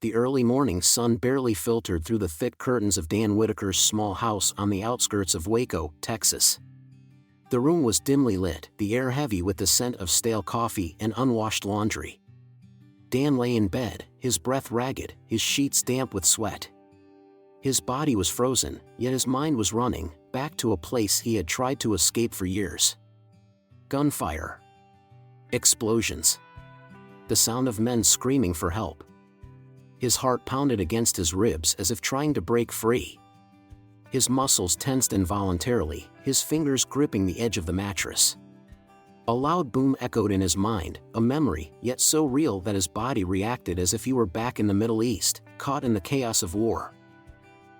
The early morning sun barely filtered through the thick curtains of Dan Whitaker's small house on the outskirts of Waco, Texas. The room was dimly lit, the air heavy with the scent of stale coffee and unwashed laundry. Dan lay in bed, his breath ragged, his sheets damp with sweat. His body was frozen, yet his mind was running, back to a place he had tried to escape for years. Gunfire. Explosions. The sound of men screaming for help. His heart pounded against his ribs as if trying to break free. His muscles tensed involuntarily, his fingers gripping the edge of the mattress. A loud boom echoed in his mind, a memory, yet so real that his body reacted as if he were back in the Middle East, caught in the chaos of war.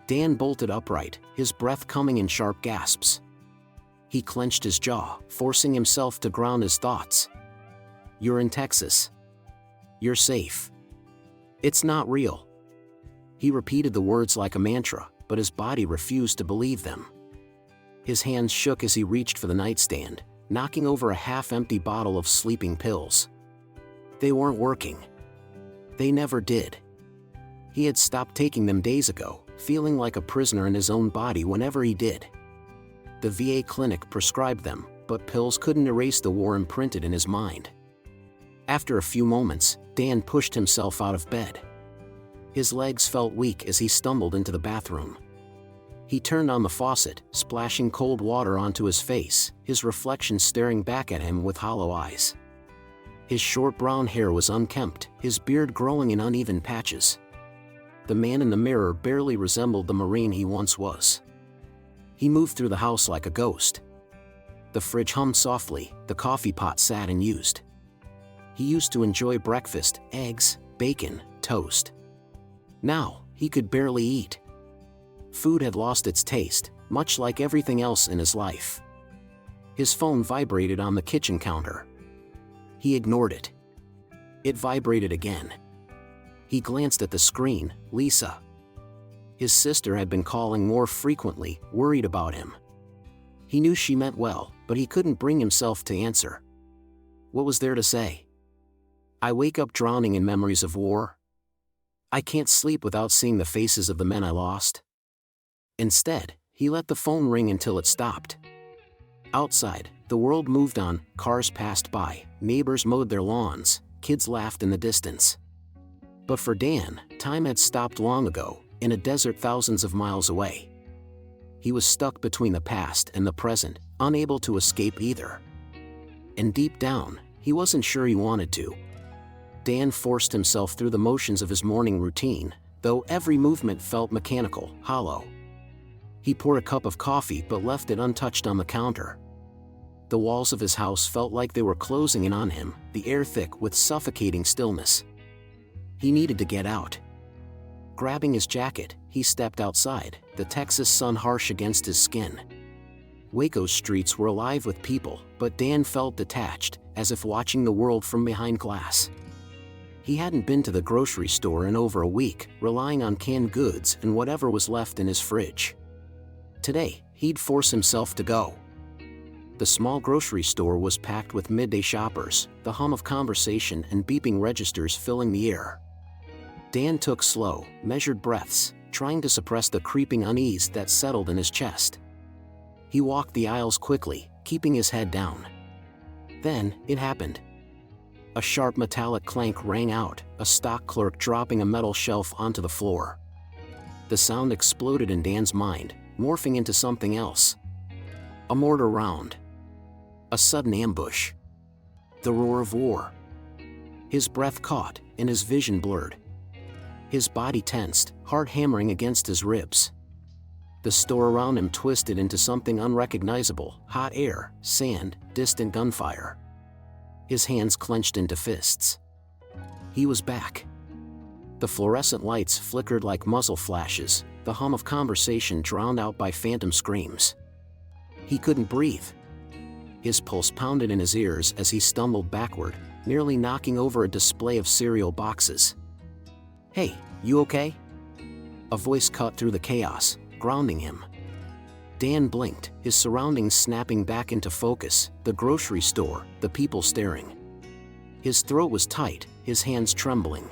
Dan bolted upright, his breath coming in sharp gasps. He clenched his jaw, forcing himself to ground his thoughts. "You're in Texas. You're safe. It's not real." He repeated the words like a mantra, but his body refused to believe them. His hands shook as he reached for the nightstand, knocking over a half-empty bottle of sleeping pills. They weren't working. They never did. He had stopped taking them days ago, feeling like a prisoner in his own body whenever he did. The VA clinic prescribed them, but pills couldn't erase the war imprinted in his mind. After a few moments, Dan pushed himself out of bed. His legs felt weak as he stumbled into the bathroom. He turned on the faucet, splashing cold water onto his face, his reflection staring back at him with hollow eyes. His short brown hair was unkempt, his beard growing in uneven patches. The man in the mirror barely resembled the Marine he once was. He moved through the house like a ghost. The fridge hummed softly, the coffee pot sat unused. He used to enjoy breakfast, eggs, bacon, toast. Now, he could barely eat. Food had lost its taste, much like everything else in his life. His phone vibrated on the kitchen counter. He ignored it. It vibrated again. He glanced at the screen. Lisa. His sister had been calling more frequently, worried about him. He knew she meant well, but he couldn't bring himself to answer. What was there to say? "I wake up drowning in memories of war. I can't sleep without seeing the faces of the men I lost." Instead, he let the phone ring until it stopped. Outside, the world moved on, cars passed by, neighbors mowed their lawns, kids laughed in the distance. But for Dan, time had stopped long ago, in a desert thousands of miles away. He was stuck between the past and the present, unable to escape either. And deep down, he wasn't sure he wanted to. Dan forced himself through the motions of his morning routine, though every movement felt mechanical, hollow. He poured a cup of coffee but left it untouched on the counter. The walls of his house felt like they were closing in on him, the air thick with suffocating stillness. He needed to get out. Grabbing his jacket, he stepped outside, the Texas sun harsh against his skin. Waco's streets were alive with people, but Dan felt detached, as if watching the world from behind glass. He hadn't been to the grocery store in over a week, relying on canned goods and whatever was left in his fridge. Today, he'd force himself to go. The small grocery store was packed with midday shoppers, the hum of conversation and beeping registers filling the air. Dan took slow, measured breaths, trying to suppress the creeping unease that settled in his chest. He walked the aisles quickly, keeping his head down. Then, it happened. A sharp metallic clank rang out, a stock clerk dropping a metal shelf onto the floor. The sound exploded in Dan's mind, morphing into something else. A mortar round. A sudden ambush. The roar of war. His breath caught, and his vision blurred. His body tensed, heart hammering against his ribs. The store around him twisted into something unrecognizable, hot air, sand, distant gunfire. His hands clenched into fists. He was back. The fluorescent lights flickered like muzzle flashes, the hum of conversation drowned out by phantom screams. He couldn't breathe. His pulse pounded in his ears as he stumbled backward, nearly knocking over a display of cereal boxes. "Hey, you okay?" A voice cut through the chaos, grounding him. Dan blinked, his surroundings snapping back into focus, the grocery store, the people staring. His throat was tight, his hands trembling.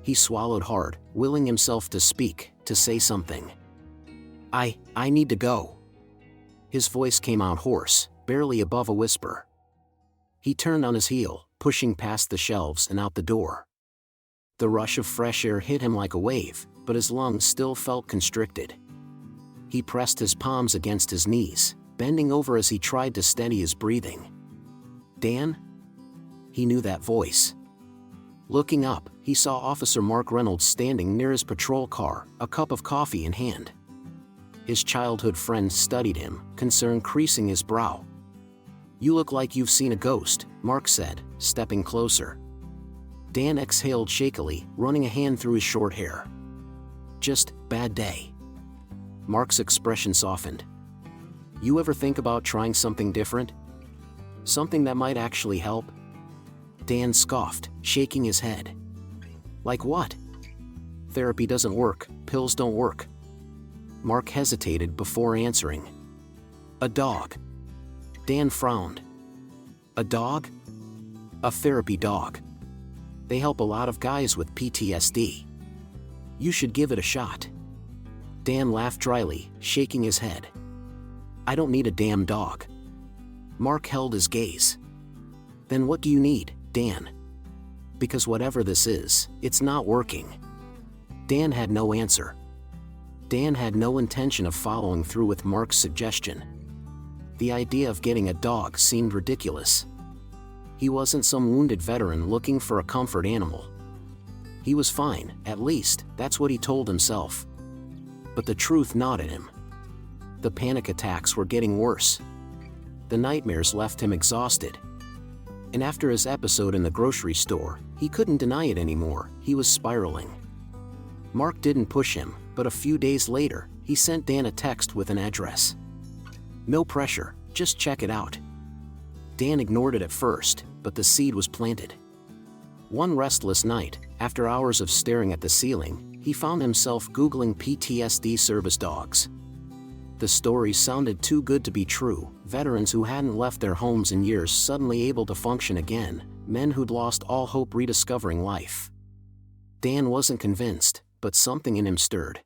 He swallowed hard, willing himself to speak, to say something. I need to go." His voice came out hoarse, barely above a whisper. He turned on his heel, pushing past the shelves and out the door. The rush of fresh air hit him like a wave, but his lungs still felt constricted. He pressed his palms against his knees, bending over as he tried to steady his breathing. "Dan?" He knew that voice. Looking up, he saw Officer Mark Reynolds standing near his patrol car, a cup of coffee in hand. His childhood friend studied him, concern creasing his brow. "You look like you've seen a ghost," Mark said, stepping closer. Dan exhaled shakily, running a hand through his short hair. "Just, bad day." Mark's expression softened. "You ever think about trying something different? Something that might actually help?" Dan scoffed, shaking his head. "Like what?" "Therapy doesn't work, pills don't work." Mark hesitated before answering. "A dog." Dan frowned. "A dog?" "A therapy dog. They help a lot of guys with PTSD. You should give it a shot." Dan laughed dryly, shaking his head. "I don't need a damn dog." Mark held his gaze. "Then what do you need, Dan?" "Because whatever this is, it's not working." Dan had no answer. Dan had no intention of following through with Mark's suggestion. The idea of getting a dog seemed ridiculous. He wasn't some wounded veteran looking for a comfort animal. He was fine, at least, that's what he told himself. But the truth gnawed at him. The panic attacks were getting worse. The nightmares left him exhausted. And after his episode in the grocery store, he couldn't deny it anymore, he was spiraling. Mark didn't push him, but a few days later, he sent Dan a text with an address. "No pressure, just check it out." Dan ignored it at first, but the seed was planted. One restless night, after hours of staring at the ceiling, he found himself Googling PTSD service dogs. The stories sounded too good to be true: veterans who hadn't left their homes in years suddenly able to function again, men who'd lost all hope rediscovering life. Dan wasn't convinced, but something in him stirred.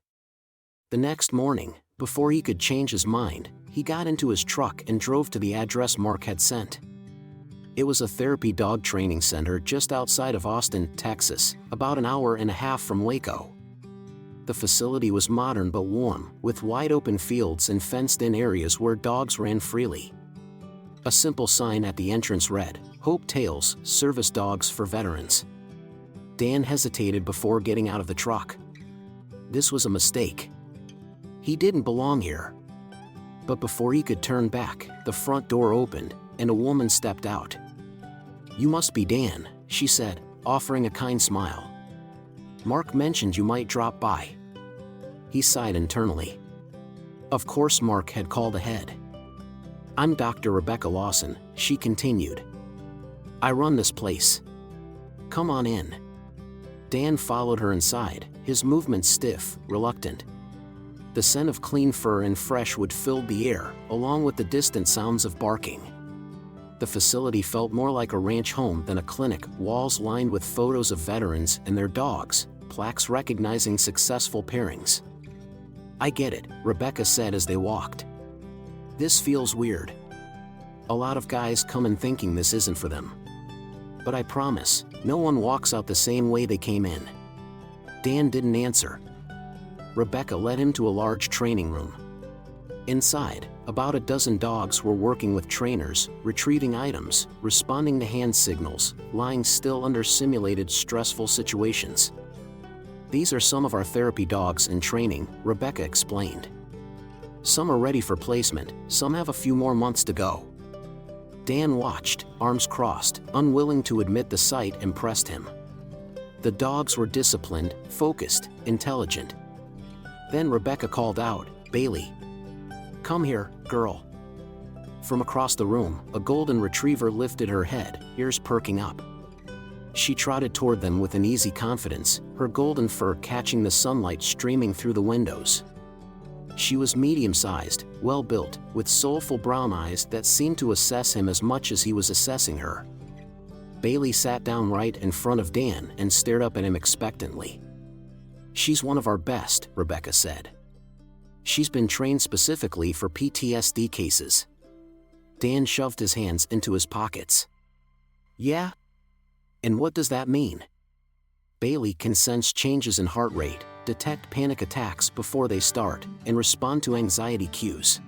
The next morning, before he could change his mind, he got into his truck and drove to the address Mark had sent. It was a therapy dog training center just outside of Austin, Texas, about an hour and a half from Waco. The facility was modern but warm, with wide-open fields and fenced-in areas where dogs ran freely. A simple sign at the entrance read, "Hope Tales, Service Dogs for Veterans." Dan hesitated before getting out of the truck. This was a mistake. He didn't belong here. But before he could turn back, the front door opened, and a woman stepped out. "You must be Dan," she said, offering a kind smile. "Mark mentioned you might drop by." He sighed internally. Of course Mark had called ahead. "I'm Dr. Rebecca Lawson," she continued. "I run this place. Come on in." Dan followed her inside, his movements stiff, reluctant. The scent of clean fur and fresh wood filled the air, along with the distant sounds of barking. The facility felt more like a ranch home than a clinic, walls lined with photos of veterans and their dogs, plaques recognizing successful pairings. "I get it," Rebecca said as they walked. "This feels weird. A lot of guys come in thinking this isn't for them. But I promise, no one walks out the same way they came in." Dan didn't answer. Rebecca led him to a large training room. Inside, about a dozen dogs were working with trainers, retrieving items, responding to hand signals, lying still under simulated stressful situations. "These are some of our therapy dogs in training," Rebecca explained. "Some are ready for placement, some have a few more months to go." Dan watched, arms crossed, unwilling to admit the sight impressed him. The dogs were disciplined, focused, intelligent. Then Rebecca called out, "Bailey. Come here, girl." From across the room, a golden retriever lifted her head, ears perking up. She trotted toward them with an easy confidence, her golden fur catching the sunlight streaming through the windows. She was medium-sized, well-built, with soulful brown eyes that seemed to assess him as much as he was assessing her. Bailey sat down right in front of Dan and stared up at him expectantly. "She's one of our best," Rebecca said. "She's been trained specifically for PTSD cases." Dan shoved his hands into his pockets. "Yeah? And what does that mean?" "Bailey can sense changes in heart rate, detect panic attacks before they start, and respond to anxiety cues.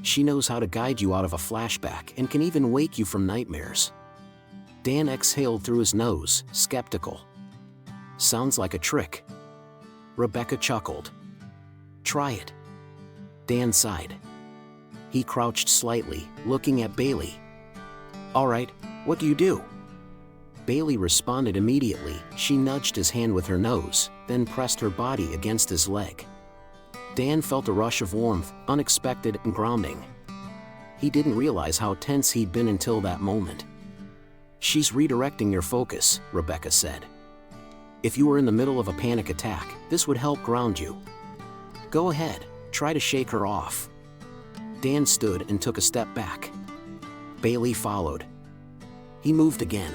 She knows how to guide you out of a flashback and can even wake you from nightmares." Dan exhaled through his nose, skeptical. "Sounds like a trick." Rebecca chuckled. "Try it." Dan sighed. He crouched slightly, looking at Bailey. "All right, what do you do?" Bailey responded immediately. She nudged his hand with her nose, then pressed her body against his leg. Dan felt a rush of warmth, unexpected and grounding. He didn't realize how tense he'd been until that moment. "She's redirecting your focus," Rebecca said. "If you were in the middle of a panic attack, this would help ground you. Go ahead, try to shake her off." Dan stood and took a step back. Bailey followed. He moved again.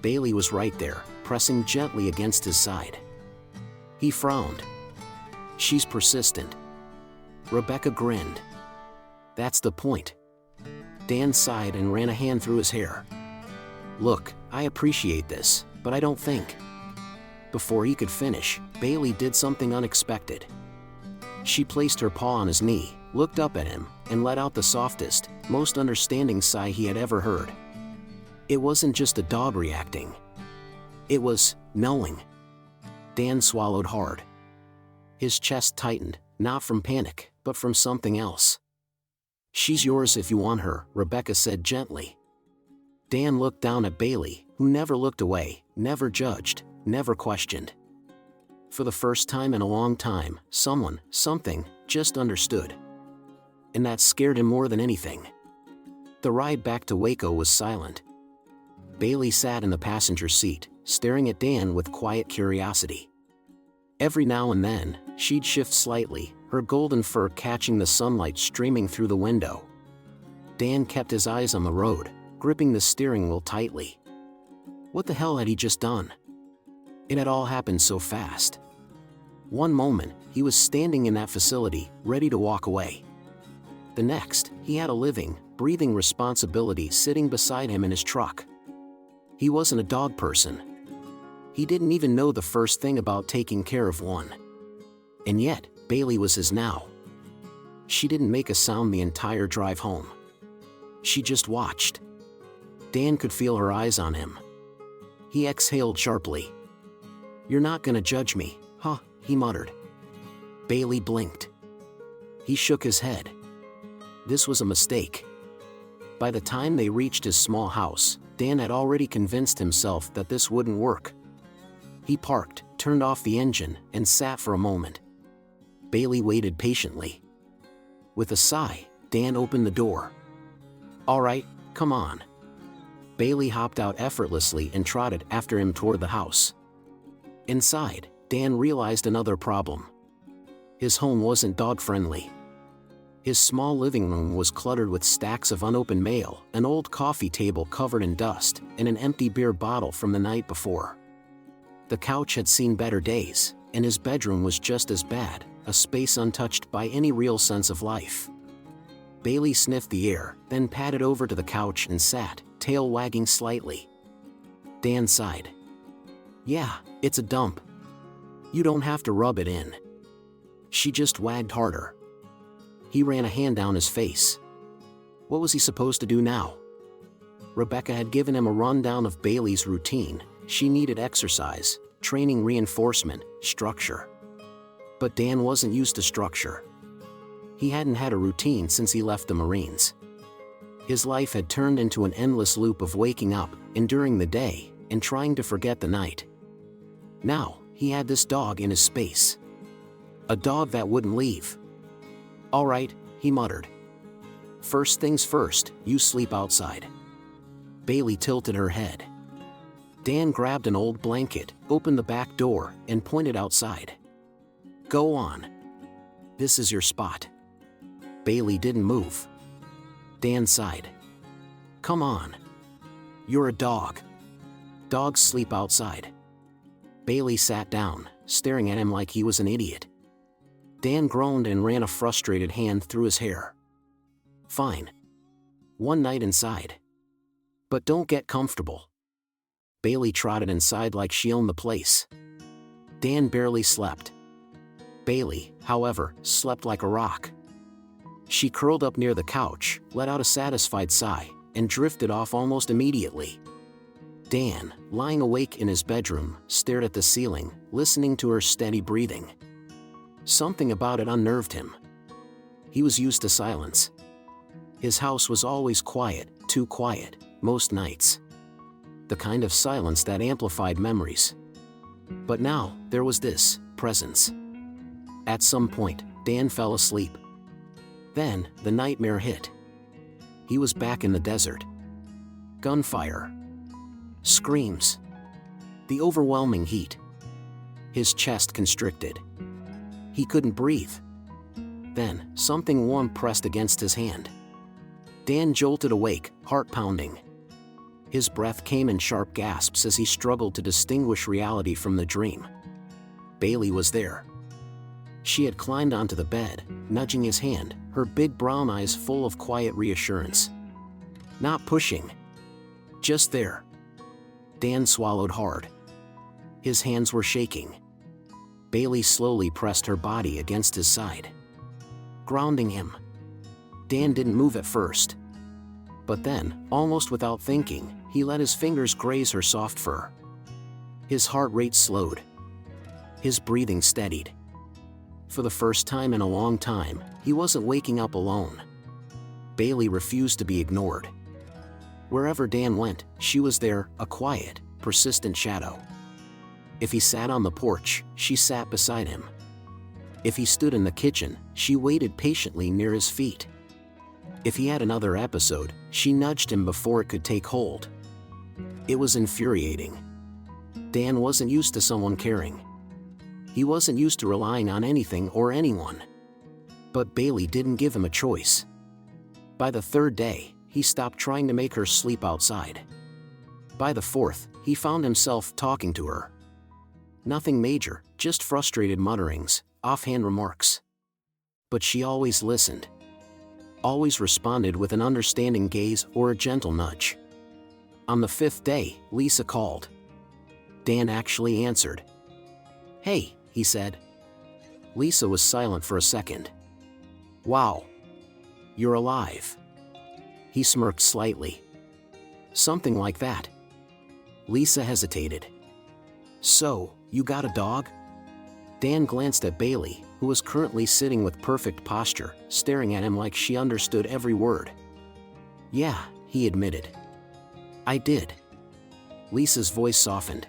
Bailey was right there, pressing gently against his side. He frowned. "She's persistent." Rebecca grinned. "That's the point." Dan sighed and ran a hand through his hair. "Look, I appreciate this, but I don't think." Before he could finish, Bailey did something unexpected. She placed her paw on his knee, looked up at him, and let out the softest, most understanding sigh he had ever heard. It wasn't just a dog reacting. It was knowing. Dan swallowed hard. His chest tightened, not from panic, but from something else. "She's yours if you want her," Rebecca said gently. Dan looked down at Bailey, who never looked away, never judged, never questioned. For the first time in a long time, something, just understood. And that scared him more than anything. The ride back to Waco was silent. Bailey sat in the passenger seat, staring at Dan with quiet curiosity. Every now and then, she'd shift slightly, her golden fur catching the sunlight streaming through the window. Dan kept his eyes on the road, gripping the steering wheel tightly. What the hell had he just done? It had all happened so fast. One moment, he was standing in that facility, ready to walk away. The next, he had a living, breathing responsibility sitting beside him in his truck. He wasn't a dog person. He didn't even know the first thing about taking care of one. And yet, Bailey was his now. She didn't make a sound the entire drive home. She just watched. Dan could feel her eyes on him. He exhaled sharply. "You're not gonna judge me, huh?" he muttered. Bailey blinked. He shook his head. This was a mistake. By the time they reached his small house, Dan had already convinced himself that this wouldn't work. He parked, turned off the engine, and sat for a moment. Bailey waited patiently. With a sigh, Dan opened the door. "All right, come on." Bailey hopped out effortlessly and trotted after him toward the house. Inside, Dan realized another problem. His home wasn't dog-friendly. His small living room was cluttered with stacks of unopened mail, an old coffee table covered in dust, and an empty beer bottle from the night before. The couch had seen better days, and his bedroom was just as bad, a space untouched by any real sense of life. Bailey sniffed the air, then padded over to the couch and sat, tail wagging slightly. Dan sighed. "Yeah, it's a dump. You don't have to rub it in." She just wagged harder. He ran a hand down his face. What was he supposed to do now? Rebecca had given him a rundown of Bailey's routine. She needed exercise, training, reinforcement, structure. But Dan wasn't used to structure. He hadn't had a routine since he left the Marines. His life had turned into an endless loop of waking up, enduring the day, and trying to forget the night. Now, he had this dog in his space. A dog that wouldn't leave. "All right," he muttered. "First things first, you sleep outside." Bailey tilted her head. Dan grabbed an old blanket, opened the back door, and pointed outside. "Go on. This is your spot." Bailey didn't move. Dan sighed. "Come on." "You're a dog. Dogs sleep outside." Bailey sat down, staring at him like he was an idiot. Dan groaned and ran a frustrated hand through his hair. "Fine. One night inside. But don't get comfortable." Bailey trotted inside like she owned the place. Dan barely slept. Bailey, however, slept like a rock. She curled up near the couch, let out a satisfied sigh, and drifted off almost immediately. Dan, lying awake in his bedroom, stared at the ceiling, listening to her steady breathing. Something about it unnerved him. He was used to silence. His house was always quiet, too quiet, most nights. The kind of silence that amplified memories. But now, there was this presence. At some point, Dan fell asleep. Then, the nightmare hit. He was back in the desert. Gunfire. Screams. The overwhelming heat. His chest constricted. He couldn't breathe. Then, something warm pressed against his hand. Dan jolted awake, heart pounding. His breath came in sharp gasps as he struggled to distinguish reality from the dream. Bailey was there. She had climbed onto the bed, nudging his hand, her big brown eyes full of quiet reassurance. Not pushing. Just there. Dan swallowed hard. His hands were shaking. Bailey slowly pressed her body against his side, grounding him. Dan didn't move at first. But then, almost without thinking, he let his fingers graze her soft fur. His heart rate slowed. His breathing steadied. For the first time in a long time, he wasn't waking up alone. Bailey refused to be ignored. Wherever Dan went, she was there, a quiet, persistent shadow. If he sat on the porch, she sat beside him. If he stood in the kitchen, she waited patiently near his feet. If he had another episode, she nudged him before it could take hold. It was infuriating. Dan wasn't used to someone caring. He wasn't used to relying on anything or anyone. But Bailey didn't give him a choice. By the third day, he stopped trying to make her sleep outside. By the fourth, he found himself talking to her. Nothing major, just frustrated mutterings, offhand remarks. But she always listened. Always responded with an understanding gaze or a gentle nudge. On the fifth day, Lisa called. Dan actually answered. "Hey," he said. Lisa was silent for a second. "Wow. You're alive." He smirked slightly. "Something like that." Lisa hesitated. "So, you got a dog?" Dan glanced at Bailey, who was currently sitting with perfect posture, staring at him like she understood every word. "Yeah," he admitted. "I did." Lisa's voice softened.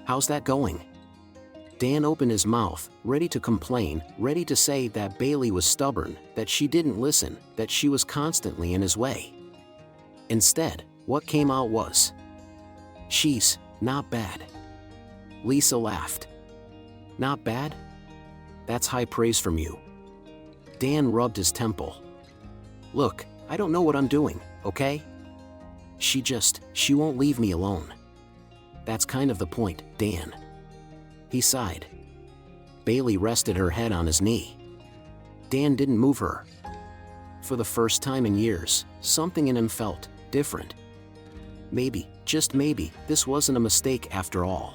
"How's that going?" Dan opened his mouth, ready to complain, ready to say that Bailey was stubborn, that she didn't listen, that she was constantly in his way. Instead, what came out was, "She's not bad." Lisa laughed. "Not bad? That's high praise from you." Dan rubbed his temple. "Look, I don't know what I'm doing, okay? She won't leave me alone. That's kind of the point, Dan." He sighed. Bailey rested her head on his knee. Dan didn't move her. For the first time in years, something in him felt different. Maybe, just maybe, this wasn't a mistake after all.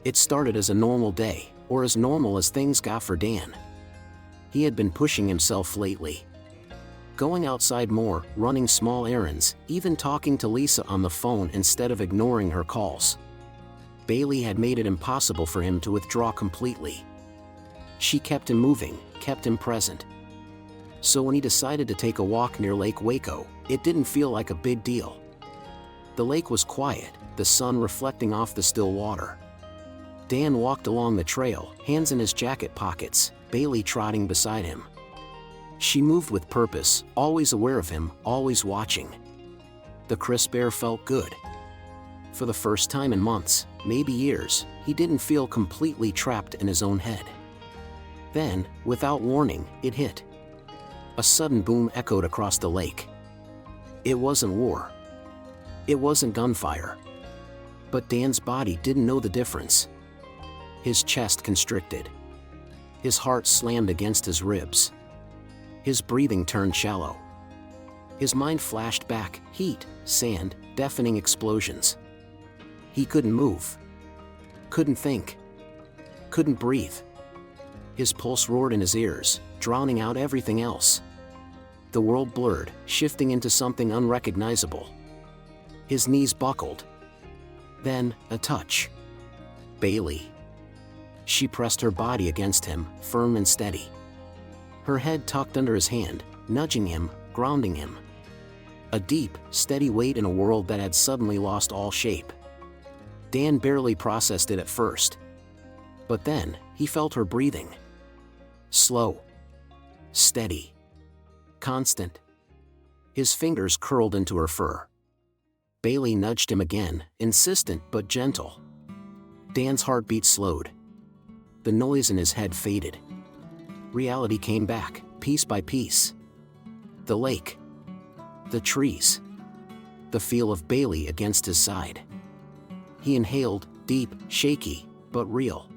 It started as a normal day, or as normal as things got for Dan. He had been pushing himself lately. Going outside more, running small errands, even talking to Lisa on the phone instead of ignoring her calls. Bailey had made it impossible for him to withdraw completely. She kept him moving, kept him present. So when he decided to take a walk near Lake Waco, it didn't feel like a big deal. The lake was quiet, the sun reflecting off the still water. Dan walked along the trail, hands in his jacket pockets, Bailey trotting beside him. She moved with purpose, always aware of him, always watching. The crisp air felt good. For the first time in months, maybe years, he didn't feel completely trapped in his own head. Then, without warning, it hit. A sudden boom echoed across the lake. It wasn't war. It wasn't gunfire. But Dan's body didn't know the difference. His chest constricted. His heart slammed against his ribs. His breathing turned shallow. His mind flashed back, heat, sand, deafening explosions. He couldn't move. Couldn't think. Couldn't breathe. His pulse roared in his ears, drowning out everything else. The world blurred, shifting into something unrecognizable. His knees buckled. Then, a touch. Bailey. She pressed her body against him, firm and steady. Her head tucked under his hand, nudging him, grounding him. A deep, steady weight in a world that had suddenly lost all shape. Dan barely processed it at first. But then, he felt her breathing. Slow. Steady. Constant. His fingers curled into her fur. Bailey nudged him again, insistent but gentle. Dan's heartbeat slowed. The noise in his head faded. Reality came back, piece by piece. The lake. The trees. The feel of Bailey against his side. He inhaled, deep, shaky, but real.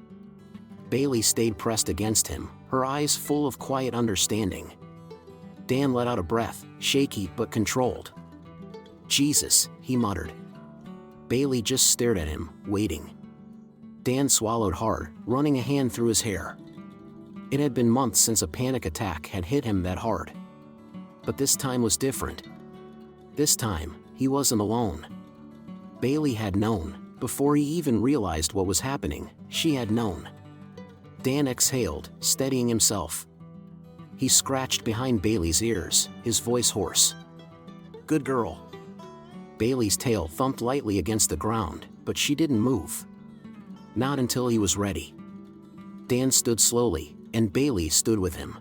Bailey stayed pressed against him, her eyes full of quiet understanding. Dan let out a breath, shaky but controlled. "Jesus," he muttered. Bailey just stared at him, waiting. Dan swallowed hard, running a hand through his hair. It had been months since a panic attack had hit him that hard. But this time was different. This time, he wasn't alone. Bailey had known. Before he even realized what was happening, she had known. Dan exhaled, steadying himself. He scratched behind Bailey's ears, his voice hoarse. "Good girl." Bailey's tail thumped lightly against the ground, but she didn't move. Not until he was ready. Dan stood slowly, and Bailey stood with him.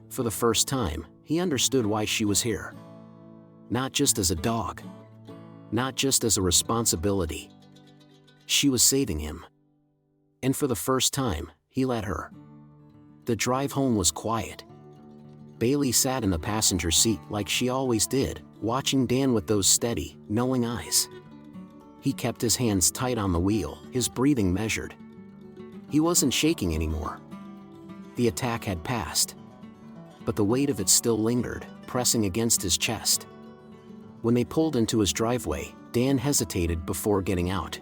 For the first time, he understood why she was here. Not just as a dog. Not just as a responsibility. She was saving him. And for the first time, he let her. The drive home was quiet. Bailey sat in the passenger seat like she always did, watching Dan with those steady, knowing eyes. He kept his hands tight on the wheel, his breathing measured. He wasn't shaking anymore. The attack had passed. But the weight of it still lingered, pressing against his chest. When they pulled into his driveway, Dan hesitated before getting out.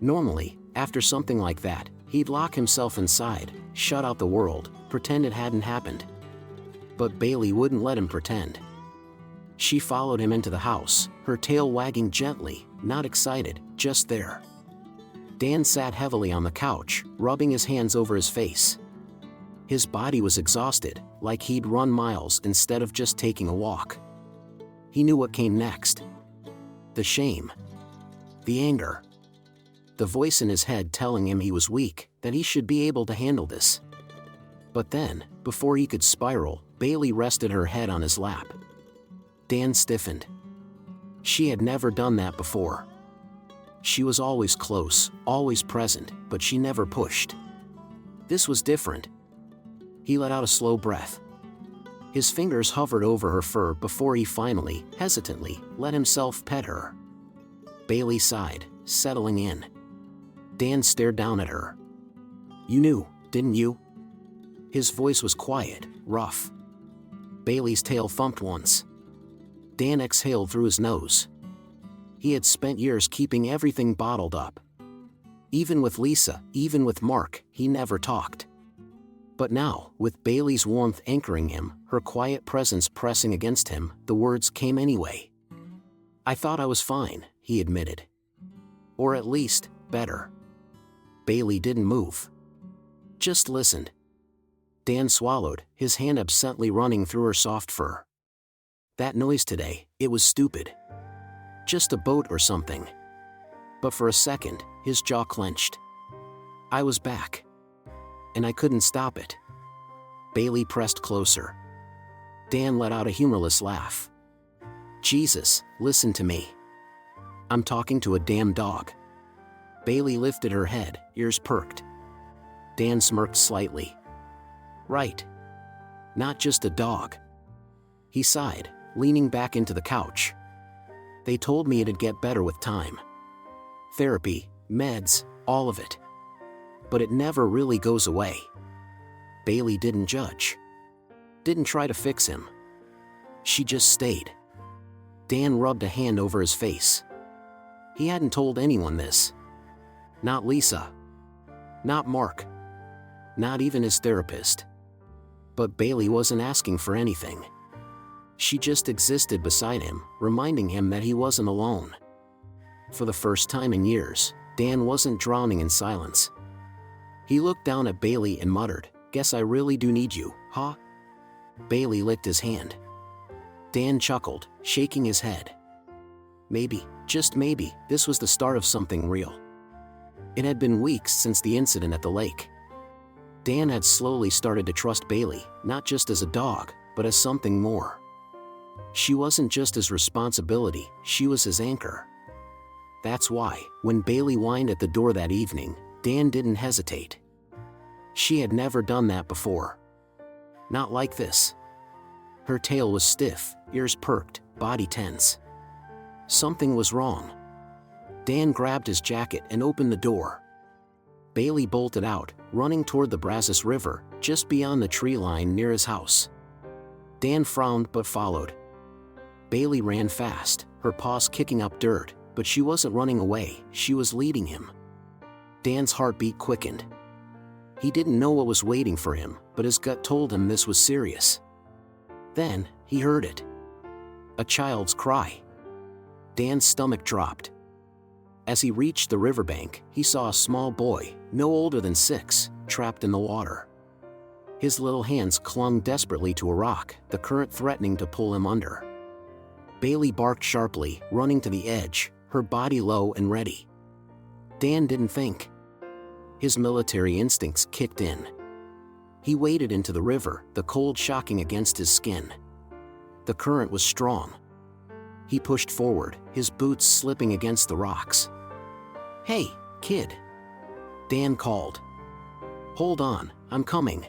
Normally, after something like that, he'd lock himself inside, shut out the world, pretend it hadn't happened. But Bailey wouldn't let him pretend. She followed him into the house, her tail wagging gently, not excited, just there. Dan sat heavily on the couch, rubbing his hands over his face. His body was exhausted, like he'd run miles instead of just taking a walk. He knew what came next. The shame. The anger. The voice in his head telling him he was weak, that he should be able to handle this. But then, before he could spiral, Bailey rested her head on his lap. Dan stiffened. She had never done that before. She was always close, always present, but she never pushed. This was different. He let out a slow breath. His fingers hovered over her fur before he finally, hesitantly, let himself pet her. Bailey sighed, settling in. Dan stared down at her. "You knew, didn't you?" His voice was quiet, rough. Bailey's tail thumped once. Dan exhaled through his nose. He had spent years keeping everything bottled up. Even with Lisa, even with Mark, he never talked. But now, with Bailey's warmth anchoring him, her quiet presence pressing against him, the words came anyway. "I thought I was fine," he admitted. "Or at least, better." Bailey didn't move. Just listened. Dan swallowed, his hand absently running through her soft fur. That noise today, it was stupid. Just a boat or something. But for a second, his jaw clenched. I was back. And I couldn't stop it. Bailey pressed closer. Dan let out a humorless laugh. "Jesus, listen to me. I'm talking to a damn dog." Bailey lifted her head, ears perked. Dan smirked slightly. "Right. Not just a dog." He sighed, leaning back into the couch. They told me it'd get better with time. Therapy, meds, all of it. But it never really goes away. Bailey didn't judge. Didn't try to fix him. She just stayed. Dan rubbed a hand over his face. He hadn't told anyone this. Not Lisa. Not Mark. Not even his therapist. But Bailey wasn't asking for anything. She just existed beside him, reminding him that he wasn't alone. For the first time in years, Dan wasn't drowning in silence. He looked down at Bailey and muttered, "Guess I really do need you, huh?" Bailey licked his hand. Dan chuckled, shaking his head. Maybe, just maybe, this was the start of something real. It had been weeks since the incident at the lake. Dan had slowly started to trust Bailey, not just as a dog, but as something more. She wasn't just his responsibility, she was his anchor. That's why, when Bailey whined at the door that evening, Dan didn't hesitate. She had never done that before. Not like this. Her tail was stiff, ears perked, body tense. Something was wrong. Dan grabbed his jacket and opened the door. Bailey bolted out, running toward the Brazos River, just beyond the tree line near his house. Dan frowned but followed. Bailey ran fast, her paws kicking up dirt, but she wasn't running away, she was leading him. Dan's heartbeat quickened. He didn't know what was waiting for him, but his gut told him this was serious. Then, he heard it. A child's cry. Dan's stomach dropped. As he reached the riverbank, he saw a small boy, no older than 6, trapped in the water. His little hands clung desperately to a rock, the current threatening to pull him under. Bailey barked sharply, running to the edge, her body low and ready. Dan didn't think. His military instincts kicked in. He waded into the river, the cold shocking against his skin. The current was strong. He pushed forward, his boots slipping against the rocks. "Hey, kid," Dan called. "Hold on, I'm coming."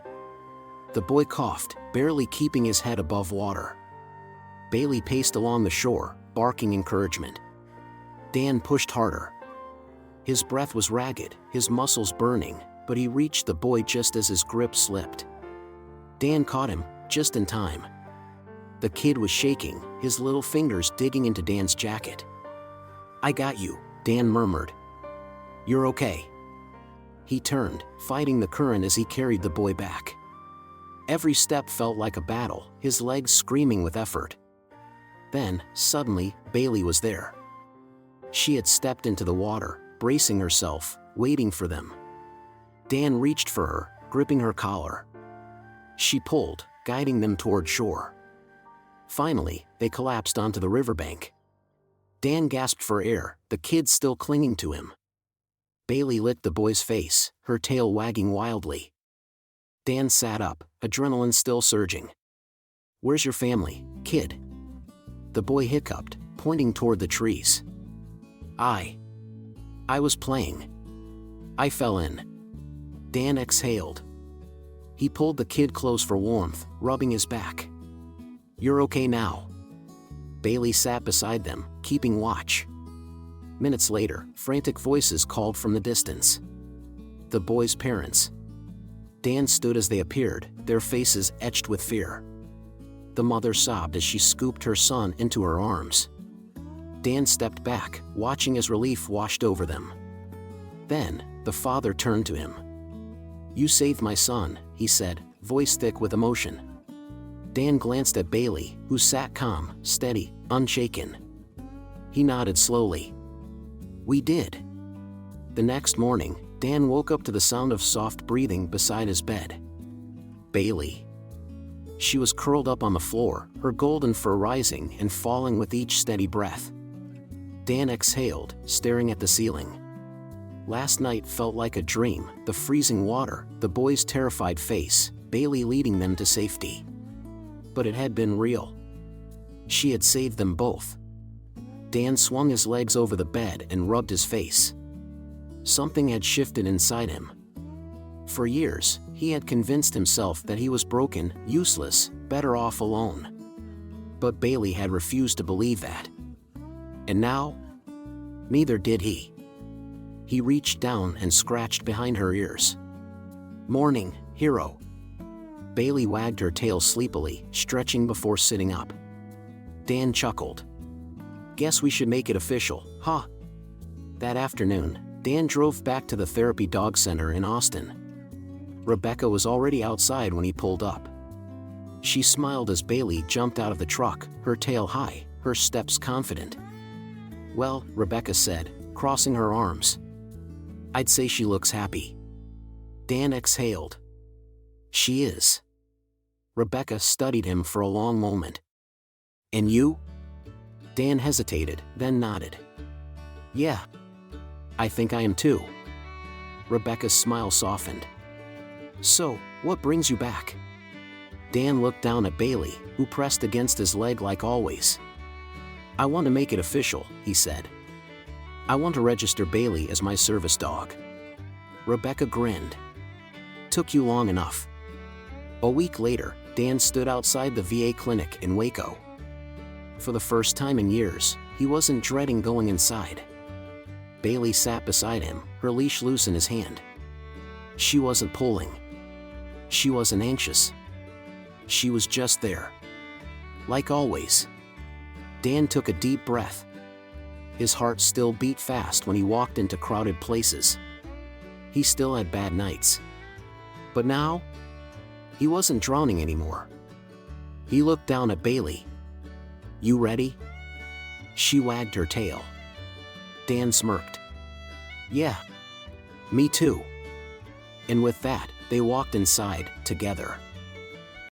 The boy coughed, barely keeping his head above water. Bailey paced along the shore, barking encouragement. Dan pushed harder. His breath was ragged, his muscles burning, but he reached the boy just as his grip slipped. Dan caught him, just in time. The kid was shaking, his little fingers digging into Dan's jacket. "I got you," Dan murmured. "You're okay." He turned, fighting the current as he carried the boy back. Every step felt like a battle, his legs screaming with effort. Then, suddenly, Bailey was there. She had stepped into the water, bracing herself, waiting for them. Dan reached for her, gripping her collar. She pulled, guiding them toward shore. Finally, they collapsed onto the riverbank. Dan gasped for air, the kid still clinging to him. Bailey licked the boy's face, her tail wagging wildly. Dan sat up, adrenaline still surging. "Where's your family, kid?" The boy hiccuped, pointing toward the trees. I was playing. I fell in." Dan exhaled. He pulled the kid close for warmth, rubbing his back. "You're okay now." Bailey sat beside them, keeping watch. Minutes later, frantic voices called from the distance. The boy's parents. Dan stood as they appeared, their faces etched with fear. The mother sobbed as she scooped her son into her arms. Dan stepped back, watching as relief washed over them. Then, the father turned to him. "You saved my son," he said, voice thick with emotion. Dan glanced at Bailey, who sat calm, steady, unshaken. He nodded slowly. "We did." The next morning, Dan woke up to the sound of soft breathing beside his bed. Bailey. She was curled up on the floor, her golden fur rising and falling with each steady breath. Dan exhaled, staring at the ceiling. Last night felt like a dream, the freezing water, the boy's terrified face, Bailey leading them to safety. But it had been real. She had saved them both. Dan swung his legs over the bed and rubbed his face. Something had shifted inside him. For years, he had convinced himself that he was broken, useless, better off alone. But Bailey had refused to believe that. And now? Neither did he. He reached down and scratched behind her ears. "Morning, hero." Bailey wagged her tail sleepily, stretching before sitting up. Dan chuckled. "Guess we should make it official, huh?" That afternoon, Dan drove back to the therapy dog center in Austin. Rebecca was already outside when he pulled up. She smiled as Bailey jumped out of the truck, her tail high, her steps confident. "Well," Rebecca said, crossing her arms. "I'd say she looks happy." Dan exhaled. "She is." Rebecca studied him for a long moment. "And you?" Dan hesitated, then nodded. "Yeah. I think I am too." Rebecca's smile softened. "So, what brings you back?" Dan looked down at Bailey, who pressed against his leg like always. "I want to make it official," he said. "I want to register Bailey as my service dog." Rebecca grinned. "Took you long enough." A week later, Dan stood outside the VA clinic in Waco. For the first time in years, he wasn't dreading going inside. Bailey sat beside him, her leash loose in his hand. She wasn't pulling. She wasn't anxious. She was just there. Like always. Dan took a deep breath. His heart still beat fast when he walked into crowded places. He still had bad nights. But now, he wasn't drowning anymore. He looked down at Bailey. "You ready?" She wagged her tail. Dan smirked. "Yeah. Me too." And with that, they walked inside, together.